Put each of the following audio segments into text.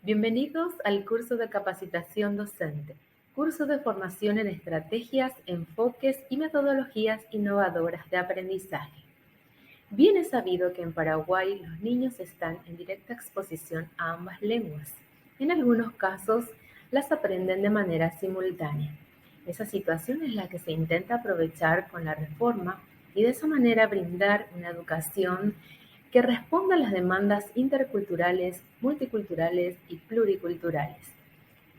Bienvenidos al curso de capacitación docente, curso de formación en estrategias, enfoques y metodologías innovadoras de aprendizaje. Bien es sabido que en Paraguay los niños están en directa exposición a ambas lenguas. En algunos casos las aprenden de manera simultánea. Esa situación es la que se intenta aprovechar con la reforma y de esa manera brindar una educación que responda a las demandas interculturales, multiculturales y pluriculturales.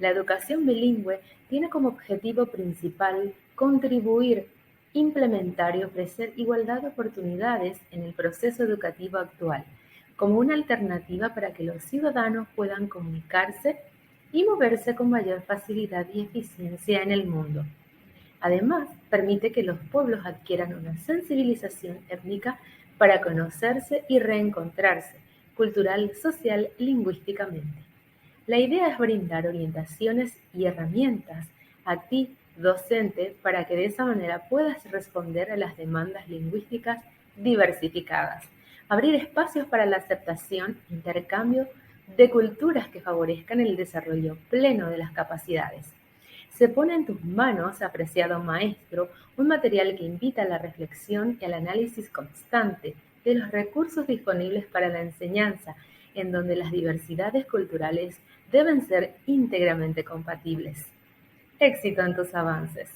La educación bilingüe tiene como objetivo principal contribuir, implementar y ofrecer igualdad de oportunidades en el proceso educativo actual, como una alternativa para que los ciudadanos puedan comunicarse y moverse con mayor facilidad y eficiencia en el mundo. Además, permite que los pueblos adquieran una sensibilización étnica para conocerse y reencontrarse, cultural, social, lingüísticamente. La idea es brindar orientaciones y herramientas a ti, docente, para que de esa manera puedas responder a las demandas lingüísticas diversificadas, abrir espacios para la aceptación e intercambio de culturas que favorezcan el desarrollo pleno de las capacidades. Se pone en tus manos, apreciado maestro, un material que invita a la reflexión y al análisis constante de los recursos disponibles para la enseñanza, en donde las diversidades culturales deben ser íntegramente compatibles. Éxito en tus avances.